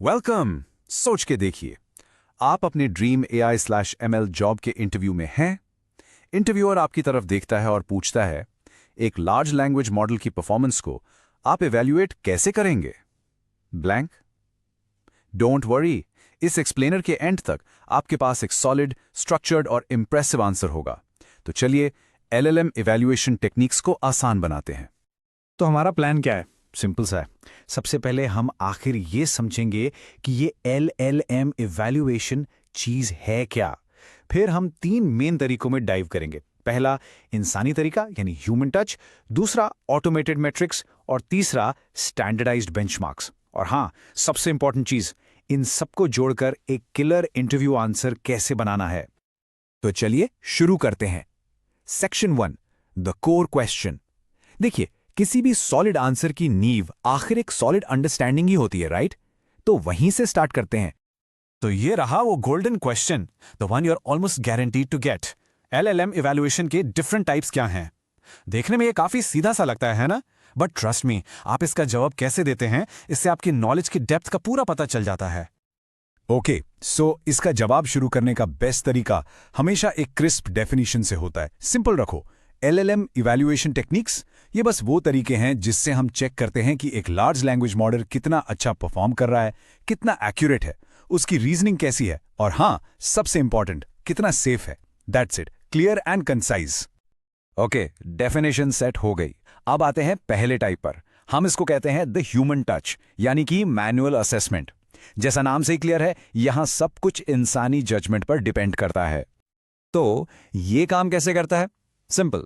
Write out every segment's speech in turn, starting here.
Welcome. सोच के देखिए, आप अपने ड्रीम AI/ML जॉब के इंटरव्यू में हैं। इंटरव्यूअर आपकी तरफ देखता है और पूछता है, एक लार्ज लैंग्वेज मॉडल की परफॉर्मेंस को आप इवैल्यूएट कैसे करेंगे? ब्लैंक। डोंट वरी, इस एक्सप्लेनर के एंड तक आपके पास एक सॉलिड, स्ट्रक्चर्ड और इंप्रेसिव आंसर होगा। तो चलिए LLM इवैल्यूएशन टेक्निक्स को आसान बनाते हैं। तो हमारा प्लान क्या है? सिंपल सा है। सबसे पहले हम आखिर ये समझेंगे कि ये LLM इवैल्यूएशन चीज है क्या। फिर हम 3 मेन तरीकों में डाइव करेंगे। पहला इंसानी तरीका यानी ह्यूमन टच, दूसरा ऑटोमेटेड मैट्रिक्स और तीसरा स्टैंडर्डाइज्ड बेंचमार्क्स। और हाँ, सबसे इंपॉर्टेंट चीज, इन सबको जोड़कर एक किलर इंटरव्यू आंसर कैसे बनाना है। तो चलिए शुरू करते हैं। Section 1, the core question. देखिए, किसी भी सॉलिड आंसर की नींव आखिर एक सॉलिड अंडरस्टैंडिंग ही होती है, राइट? तो वहीं से स्टार्ट करते हैं। तो ये रहा वो golden question, the one you are almost guaranteed to get. LLM evaluation के डिफरेंट टाइप्स क्या हैं? देखने में ये काफी सीधा सा लगता है ना? बट ट्रस्ट मी, आप इसका जवाब कैसे देते हैं, इससे आपकी नॉलेज की डेप्थ का पूरा पता चल जाता है। ओके, सो इसका जवाब शुरू करने का बेस्ट तरीका हमेशा एक क्रिस्प डेफिनेशन से होता है। सिंपल रखो, LLM इवैल्यूएशन टेक्निक्स ये बस वो तरीके हैं जिससे हम चेक करते हैं कि एक लार्ज लैंग्वेज मॉडल कितना अच्छा परफॉर्म कर रहा है, कितना एक्यूरेट है, उसकी रीजनिंग कैसी है, और हाँ, सबसे इंपॉर्टेंट, कितना सेफ है। That's it, clear and concise. Okay, definition set हो गई। अब आते हैं पहले टाइप पर। हम इसको कहते हैं द ह्यूमन टच, यानी कि मैनुअल असेसमेंट। जैसा नाम से ही क्लियर है, यहां सब कुछ इंसानी जजमेंट पर डिपेंड करता है। तो ये काम कैसे करता है? सिंपल,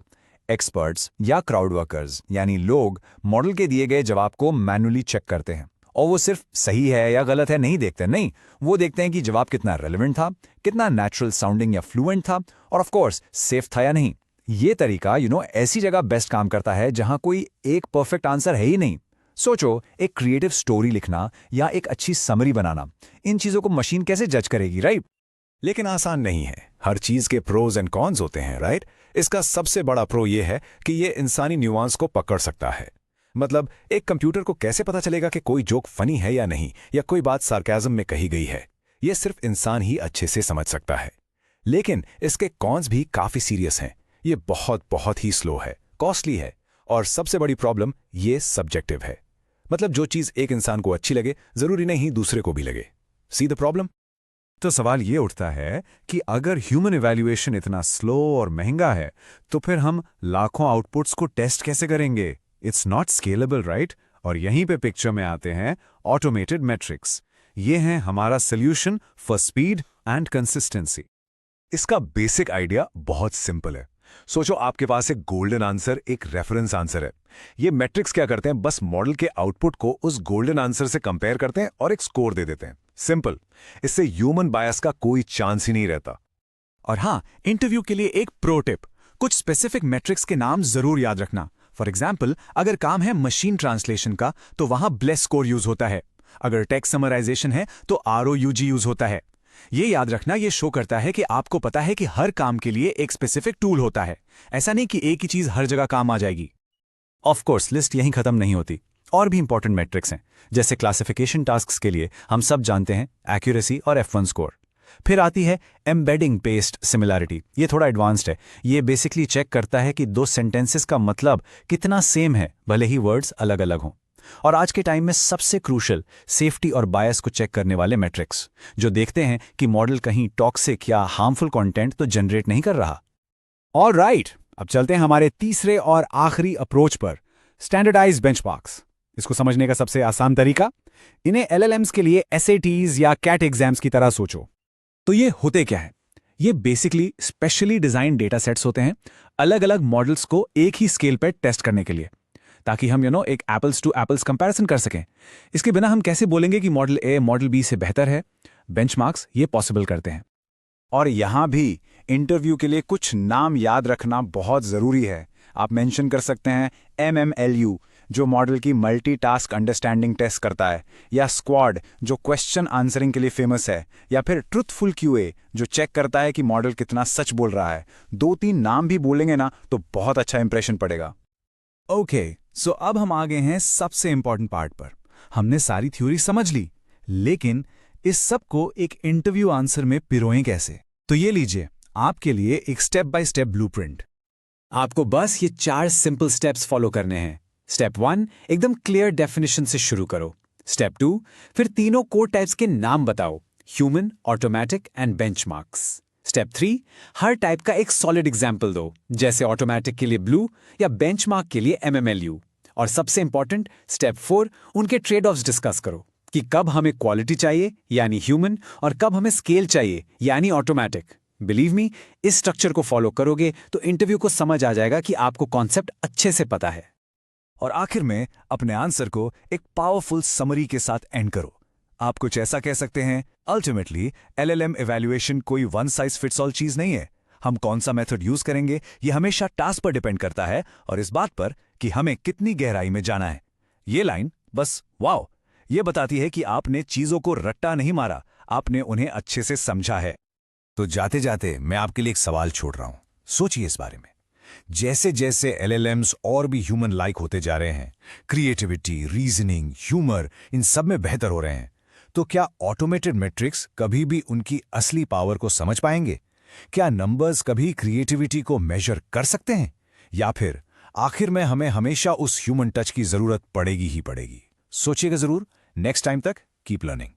एक्सपर्ट्स या क्राउड वर्कर्स यानी लोग मॉडल के दिए गए जवाब को मैनुअली चेक करते हैं, और वो सिर्फ सही है या गलत है नहीं देखते। नहीं, वो देखते हैं कि जवाब कितना रेलेवेंट था, कितना नेचुरल साउंडिंग या फ्लुएंट था, और ऑफ कोर्स सेफ था या नहीं। ये तरीका ऐसी जगह बेस्ट काम करता है जहां कोई एक परफेक्ट आंसर है ही नहीं। सोचो, एक क्रिएटिव स्टोरी लिखना या एक अच्छी समरी बनाना, इन चीजों को मशीन कैसे जज करेगी, राइट? लेकिन आसान नहीं है। हर चीज के प्रोज एंड कॉन्स होते हैं, राइट? इसका सबसे बड़ा प्रो ये है कि ये इंसानी न्यूआंस को पकड़ सकता है। मतलब एक कंप्यूटर को कैसे पता चलेगा कि कोई जोक फनी है या नहीं, या कोई बात सार्केज्म में कही गई है? ये सिर्फ इंसान ही अच्छे से समझ सकता है। लेकिन इसके कॉन्स भी काफी सीरियस हैं। ये बहुत बहुत ही स्लो है, कॉस्टली है, और सबसे बड़ी प्रॉब्लम, ये सब्जेक्टिव है। मतलब जो चीज एक इंसान को अच्छी लगे, जरूरी नहीं दूसरे को भी लगे। See the problem? तो सवाल ये उठता है कि अगर ह्यूमन इवैल्यूएशन इतना स्लो और महंगा है, तो फिर हम लाखों आउटपुट्स को टेस्ट कैसे करेंगे? It's not scalable, right? और यहीं पे पिक्चर में आते हैं ऑटोमेटेड मैट्रिक्स। ये हैं हमारा solution for speed and consistency. इसका बेसिक आइडिया बहुत सिंपल है। सोचो, आपके पास एक गोल्डन आंसर, एक रेफरेंस आंसर है। ये मैट्रिक्स क्या करते हैं, बस मॉडल के आउटपुट को उस गोल्डन आंसर से कंपेयर करते हैं और एक स्कोर दे देते हैं। सिंपल। इससे ह्यूमन बायस का कोई चांस ही नहीं रहता। और हाँ, इंटरव्यू के लिए एक प्रो टिप, कुछ स्पेसिफिक मैट्रिक्स के नाम जरूर याद रखना। फॉर एग्जाम्पल, अगर काम है मशीन ट्रांसलेशन का, तो वहां ब्लेस स्कोर यूज होता है। अगर टेक्स्ट समराइजेशन है तो ROUG यूज होता है। ये याद रखना, ये शो करता है कि आपको पता है कि हर काम के लिए एक स्पेसिफिक टूल होता है। ऐसा नहीं कि एक ही चीज हर जगह काम आ जाएगी। ऑफ कोर्स, लिस्ट यहीं खत्म नहीं होती। और भी इंपॉर्टेंट मैट्रिक्स हैं, जैसे क्लासिफिकेशन टास्क्स के लिए हम सब जानते हैं एक्यूरेसी और F1 स्कोर। फिर आती है एम्बेडिंग बेस्ड सिमिलैरिटी। ये थोड़ा एडवांस्ड है। ये बेसिकली चेक करता है कि दो सेंटेंसेस का मतलब कितना सेम है, भले ही वर्ड्स अलग अलग हों। और आज के टाइम में सबसे क्रूशल, सेफ्टी और बायस को चेक करने वाले मैट्रिक्स, जो देखते हैं कि मॉडल कहीं टॉक्सिक या हार्मफुल कंटेंट तो जनरेट नहीं कर रहा। ऑलराइट, अब चलते हैं हमारे तीसरे और आखिरी अप्रोच पर, स्टैंडर्डाइज्ड बेंचमार्क्स। इसको समझने का सबसे आसान तरीका, इन्हें LLMs के लिए SATs या CAT एग्जाम्स की तरह सोचो। तो ये होते क्या है? ये basically specially design data sets होते हैं, अलग अलग मॉडल्स को एक ही स्केल पर टेस्ट करने के लिए, ताकि हम एक एप्पल्स टू एप्पल्स कंपैरिजन कर सकें। इसके बिना हम कैसे बोलेंगे कि मॉडल A मॉडल B से बेहतर है? बेंचमार्क्स ये पॉसिबल करते हैं। और यहां भी इंटरव्यू के लिए कुछ नाम याद रखना बहुत जरूरी है। आप मेंशन कर सकते हैं MMLU, जो मॉडल की मल्टीटास्क अंडरस्टैंडिंग टेस्ट करता है, या स्क्वाड, जो क्वेश्चन आंसरिंग के लिए फेमस है, या फिर ट्रुथफुल QA, जो चेक करता है कि मॉडल कितना सच बोल रहा है। 2-3 नाम भी बोलेंगे ना तो बहुत अच्छा इंप्रेशन पड़ेगा। ओके, सो अब हम आ गए हैं सबसे इंपॉर्टेंट पार्ट पर। हमने सारी थ्योरी समझ ली, लेकिन इस सब को एक इंटरव्यू आंसर में पिरोएं कैसे? तो ये लीजिए आपके लिए एक स्टेप बाय स्टेप ब्लूप्रिंट। आपको बस ये 4 सिंपल स्टेप्स फॉलो करने हैं। स्टेप 1, एकदम क्लियर डेफिनेशन से शुरू करो। स्टेप 2, फिर तीनों कोर टाइप्स के नाम बताओ, human, automatic and benchmarks. Step 3, her type का एक सॉलिड एग्जाम्पल दो, जैसे ऑटोमेटिक के लिए ब्लू या बेंचमार्क के लिए MMLU। और सबसे इंपॉर्टेंट स्टेप 4, उनके ट्रेड ऑफ्स डिस्कस करो कि कब हमें क्वालिटी चाहिए यानी ह्यूमन और कब हमें स्केल चाहिए यानी ऑटोमेटिक। बिलीव मी, इस स्ट्रक्चर को फॉलो करोगे तो इंटरव्यू को समझ आ जाएगा कि आपको कॉन्सेप्ट अच्छे से पता है। और आखिर में अपने आंसर को एक पावरफुल समरी के साथ एंड करो। आप कुछ ऐसा कह सकते हैं, अल्टीमेटली LLM इवैल्यूएशन कोई वन साइज फिट्स ऑल चीज नहीं है। हम कौन सा मेथड यूज करेंगे ये हमेशा टास्क पर डिपेंड करता है और इस बात पर कि हमें कितनी गहराई में जाना है। ये लाइन बस वाओ, ये बताती है कि आपने चीजों को रट्टा नहीं मारा, आपने उन्हें अच्छे से समझा है। तो जाते जाते मैं आपके लिए एक सवाल छोड़ रहा हूं, सोचिए इस बारे में। जैसे जैसे LLMs और भी ह्यूमन लाइक होते जा रहे हैं, क्रिएटिविटी, रीजनिंग, ह्यूमर इन सब में बेहतर हो रहे हैं, तो क्या ऑटोमेटेड मैट्रिक्स कभी भी उनकी असली पावर को समझ पाएंगे? क्या नंबर्स कभी क्रिएटिविटी को मेजर कर सकते हैं? या फिर आखिर में हमें हमेशा उस ह्यूमन टच की जरूरत पड़ेगी ही पड़ेगी? सोचिएगा जरूर। नेक्स्ट टाइम तक कीप लर्निंग।